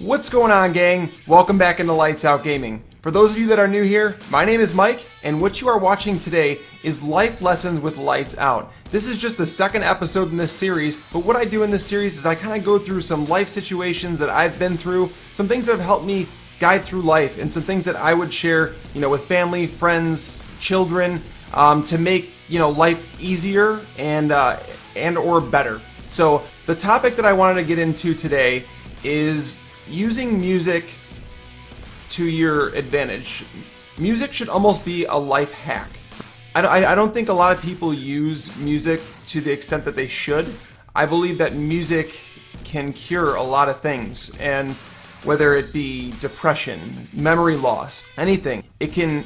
What's going on, gang? Welcome back into Lights Out Gaming. For those of you that are new here, my name is Mike, and what you are watching today is Life Lessons with Lights Out. This is just the second episode in this series, but what I do in this series is I kind of go through some life situations that I've been through, some things that have helped me guide through life, and some things that I would share, with family, friends, children, to make, life easier and or better. So the topic that I wanted to get into today is using music to your advantage. Music should almost be a life hack. I don't think a lot of people use music to the extent that they should. I believe that music can cure a lot of things, and whether it be depression, memory loss, anything, it can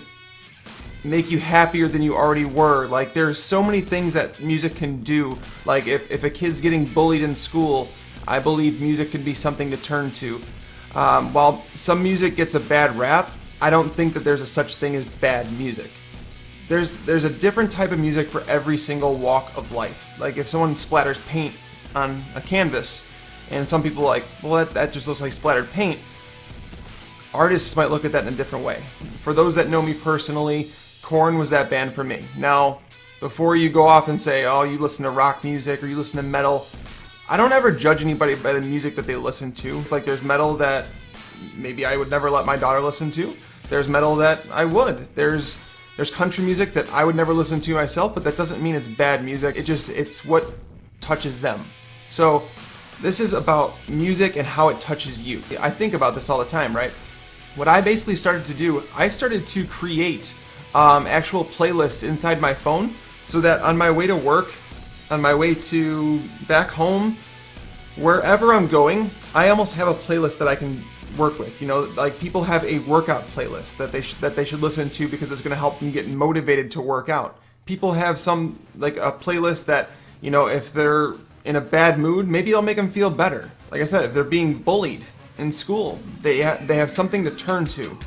make you happier than you already were. Like, there's so many things that music can do. Like, if a kid's getting bullied in school, I believe music can be something to turn to. While some music gets a bad rap, I don't think that there's a such thing as bad music. There's a different type of music for every single walk of life. Like, if someone splatters paint on a canvas, and some people are like, well, that just looks like splattered paint, artists might look at that in a different way. For those that know me personally, Korn was that band for me. Now, before you go off and say, oh, you listen to rock music or you listen to metal, I don't ever judge anybody by the music that they listen to. Like, there's metal that maybe I would never let my daughter listen to. There's metal that I would. There's country music that I would never listen to myself, but that doesn't mean it's bad music. It's what touches them. So this is about music and how it touches you. I think about this all the time, right? What I basically started to do, I started to create actual playlists inside my phone, so that on my way to work, on my way to back home, wherever I'm going, I almost have a playlist that I can work with. Like, people have a workout playlist that they should listen to because it's going to help them get motivated to work out. People have some, like, a playlist that, if they're in a bad mood, maybe it'll make them feel better. Like I said, if they're being bullied in school, they have something to turn to.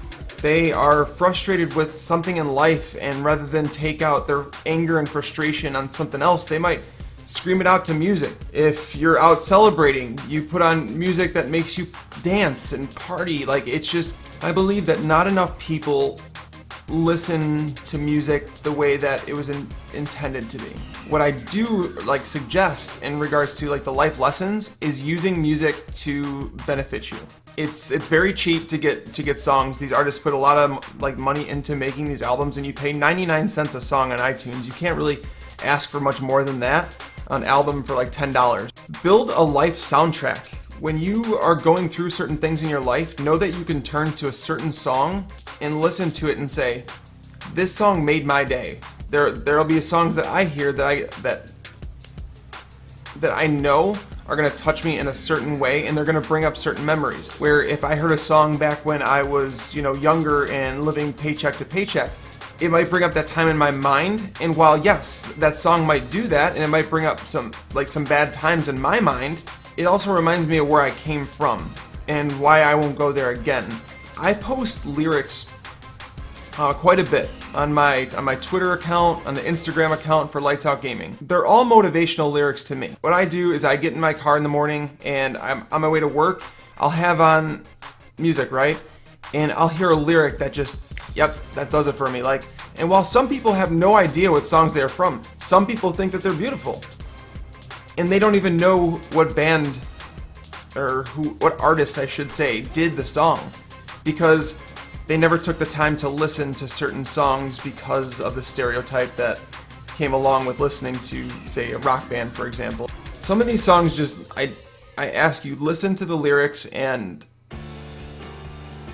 They are frustrated with something in life, and rather than take out their anger and frustration on something else, they might scream it out to music. If you're out celebrating, you put on music that makes you dance and party. Like, it's just, I believe that not enough people listen to music the way that it was intended to be. What I do suggest in regards to the life lessons is using music to benefit you. It's very cheap to get songs. These artists put a lot of money into making these albums, and you pay 99 cents a song on iTunes. You can't really ask for much more than that. An album for $10. Build a life soundtrack. When you are going through certain things in your life, know that you can turn to a certain song and listen to it and say, this song made my day. There'll be songs that I hear that I know are going to touch me in a certain way, and they're going to bring up certain memories. Where if I heard a song back when I was, younger and living paycheck to paycheck, it might bring up that time in my mind. And while yes, that song might do that, and it might bring up some bad times in my mind, it also reminds me of where I came from and why I won't go there again. I post lyrics quite a bit on my Twitter account, on the Instagram account for Lights Out Gaming. They're all motivational lyrics to me. What I do is I get in my car in the morning and I'm on my way to work. I'll have on music, right? And I'll hear a lyric that just, yep, that does it for me. And while some people have no idea what songs they're from, some people think that they're beautiful. And they don't even know what band, or what artist I should say, did the song, because they never took the time to listen to certain songs because of the stereotype that came along with listening to, say, a rock band, for example. Some of these songs I ask you, listen to the lyrics, and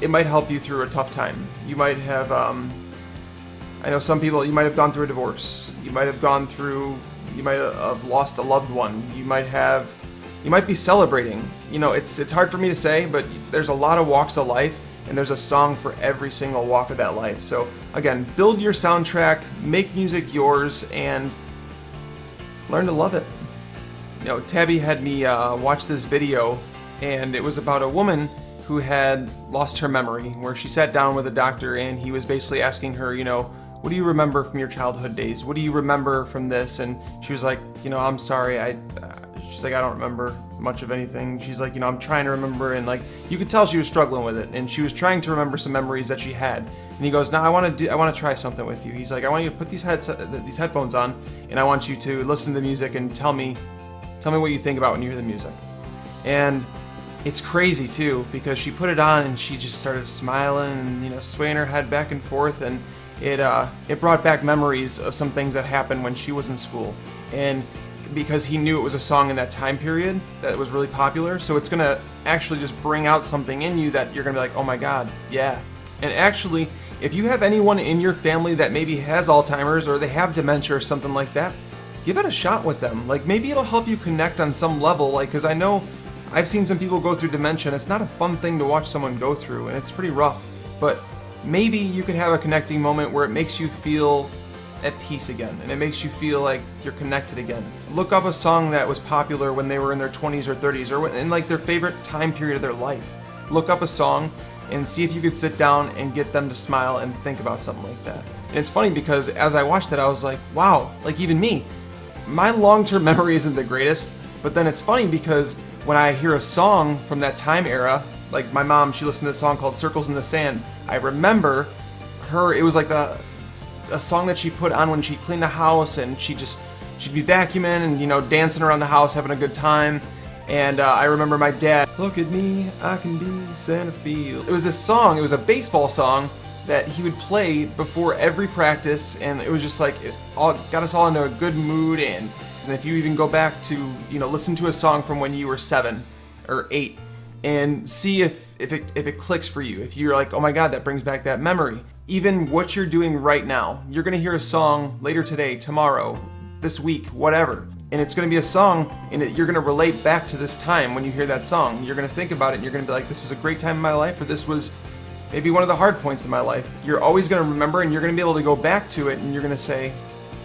it might help you through a tough time. You might have, I know some people, you might have gone through a divorce. You might have lost a loved one. You might be celebrating. It's hard for me to say, but there's a lot of walks of life, and there's a song for every single walk of that life. So again, build your soundtrack, make music yours, and learn to love it. Tabbie had me watch this video, and it was about a woman who had lost her memory, where she sat down with a doctor, and he was basically asking her, what do you remember from your childhood days? What do you remember from this? And she was like, I'm sorry, she's like, I don't remember much of anything. She's like, I'm trying to remember, and like you could tell she was struggling with it, and she was trying to remember some memories that she had. And he goes, no, I want to try something with you. He's like, I want you to put these headphones on, and I want you to listen to the music and tell me what you think about when you hear the music. And it's crazy too, because she put it on and she just started smiling and swaying her head back and forth, and it brought back memories of some things that happened when she was in school. And because he knew it was a song in that time period that was really popular, so it's gonna actually just bring out something in you that you're gonna be like, oh my god, yeah. And actually, if you have anyone in your family that maybe has Alzheimer's or they have dementia or something like that, give it a shot with them. Like maybe it'll help you connect on some level, like, because I know I've seen some people go through dementia, and it's not a fun thing to watch someone go through, and it's pretty rough. But maybe you could have a connecting moment where it makes you feel at peace again, and it makes you feel like you're connected again. Look up a song that was popular when they were in their 20s or 30s, or in like their favorite time period of their life. Look up a song and see if you could sit down and get them to smile and think about something like that. And it's funny because as I watched that, I was like, wow, like even me, my long-term memory isn't the greatest, but then it's funny because when I hear a song from that time era, like my mom, she listened to a song called Circles in the Sand. I remember her, it was like a song that she put on when she cleaned the house, and she'd be vacuuming and dancing around the house, having a good time. And I remember my dad, look at me, I can be center field. It was this song, it was a baseball song that he would play before every practice, and it was just like, it all got us all into a good mood. And if you even go back to, listen to a song from when you were 7 or 8 and see if it clicks for you, if you're like, oh my god, that brings back that memory. Even what you're doing right now, you're gonna hear a song later today, tomorrow, this week, whatever, and it's gonna be a song, and you're gonna relate back to this time when you hear that song. You're gonna think about it, and you're gonna be like, this was a great time in my life, or this was maybe one of the hard points in my life. You're always gonna remember, and you're gonna be able to go back to it, and you're gonna say,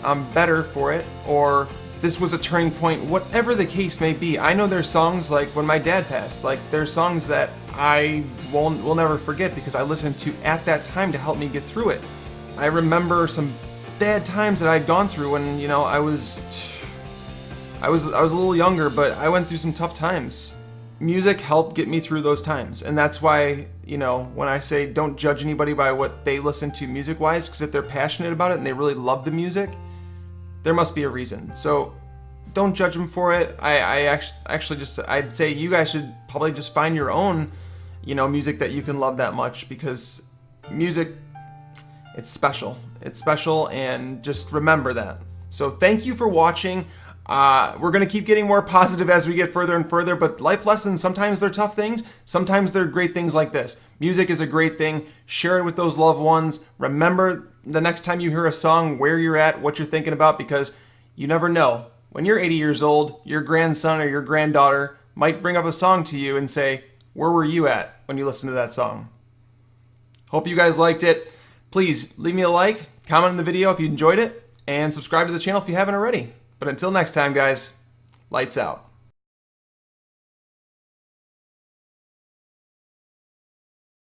I'm better for it, or this was a turning point, whatever the case may be. I know there's songs like when my dad passed, like there's songs that I will never forget because I listened to at that time to help me get through it. I remember some bad times that I'd gone through when, I was a little younger, but I went through some tough times. Music helped get me through those times, and that's why, when I say don't judge anybody by what they listen to music-wise, because if they're passionate about it and they really love the music, there must be a reason. So don't judge them for it. I'd say you guys should probably just find your own, music that you can love that much, because music, it's special. It's special, and just remember that. So thank you for watching. We're going to keep getting more positive as we get further and further, but life lessons, sometimes they're tough things. Sometimes they're great things like this. Music is a great thing. Share it with those loved ones. Remember the next time you hear a song, where you're at, what you're thinking about, because you never know. When you're 80 years old, your grandson or your granddaughter might bring up a song to you and say, where were you at when you listened to that song? Hope you guys liked it. Please leave me a like, comment on the video if you enjoyed it, and subscribe to the channel if you haven't already. But until next time, guys, lights out.